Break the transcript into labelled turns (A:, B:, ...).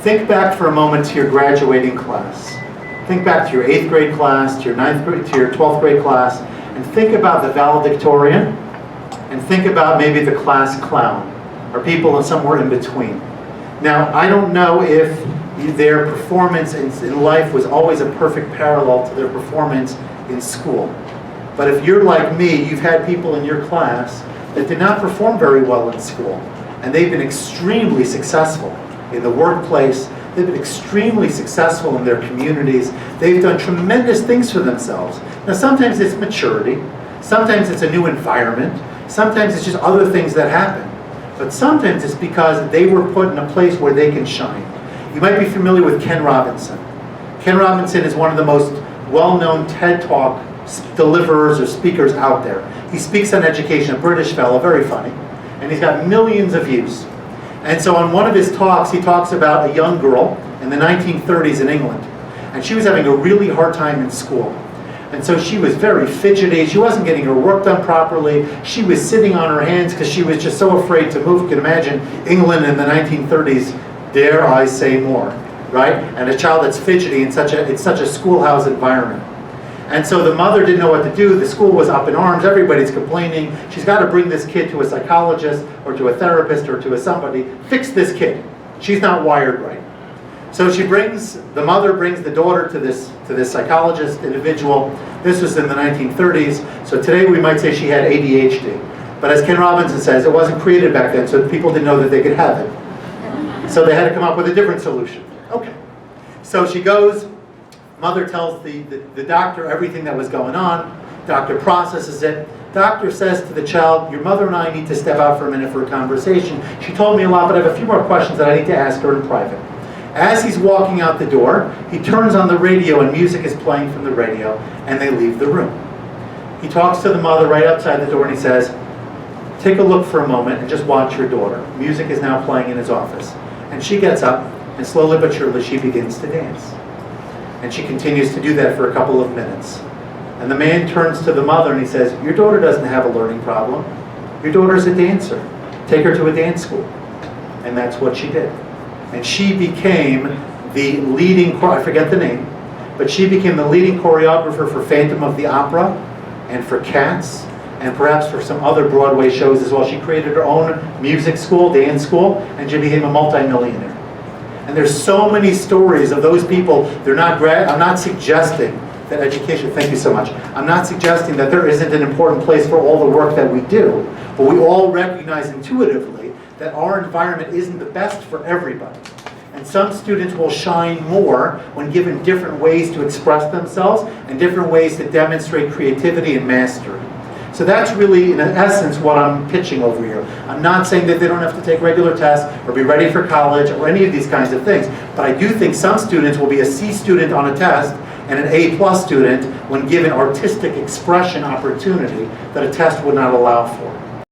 A: Think back for a moment to your graduating class. Think back to your 8th grade class, to your 9th grade, to your 12th grade class, and think about the valedictorian, and think about maybe the class clown, or people somewhere in between. Now, I don't know if their performance in life was always a perfect parallel to their performance in school. But if you're like me, you've had people in your class that did not perform very well in school, and they've been extremely successful in the workplace. They've been extremely successful in their communities. They've done tremendous things for themselves. Now, sometimes it's maturity. Sometimes it's a new environment. Sometimes it's just other things that happen. But sometimes it's because they were put in a place where they can shine. You might be familiar with Ken Robinson. Ken Robinson is one of the most well-known TED Talk deliverers or speakers out there. He speaks on education, a British fellow, very funny. And he's got millions of views. And so on one of his talks, he talks about a young girl in the 1930s in England. And she was having a really hard time in school. And so she was very fidgety. She wasn't getting her work done properly. She was sitting on her hands because she was just so afraid to move. You can imagine England in the 1930s, dare I say more, right? And a child that's fidgety in such a schoolhouse environment. And so the mother didn't know what to do. The school was up in arms. Everybody's complaining. She's got to bring this kid to a psychologist or to a therapist or to somebody. Fix this kid. She's not wired right. So the mother brings the daughter to this psychologist individual. This was in the 1930s. So today we might say she had ADHD. But as Ken Robinson says, it wasn't created back then, so people didn't know that they could have it. So they had to come up with a different solution. Okay. So she goes. Mother tells the doctor everything that was going on. Doctor processes it. Doctor says to the child, your mother and I need to step out for a minute for a conversation. She told me a lot, but I have a few more questions that I need to ask her in private. As he's walking out the door, he turns on the radio and music is playing from the radio, and they leave the room. He talks to the mother right outside the door and he says, take a look for a moment and just watch your daughter. Music is now playing in his office. And she gets up, and slowly but surely she begins to dance. And she continues to do that for a couple of minutes. And the man turns to the mother and he says, your daughter doesn't have a learning problem. Your daughter's a dancer. Take her to a dance school. And that's what she did. And she became the leading, I forget the name, but she became the leading choreographer for Phantom of the Opera and for Cats and perhaps for some other Broadway shows as well. She created her own music school, dance school, and she became a multimillionaire. And there's so many stories of those people. I'm not suggesting that education, thank you so much. I'm not suggesting that there isn't an important place for all the work that we do, but we all recognize intuitively that our environment isn't the best for everybody. And some students will shine more when given different ways to express themselves and different ways to demonstrate creativity and mastery. So that's really, in essence, what I'm pitching over here. I'm not saying that they don't have to take regular tests or be ready for college or any of these kinds of things. But I do think some students will be a C student on a test and an A+ student when given artistic expression opportunity that a test would not allow for.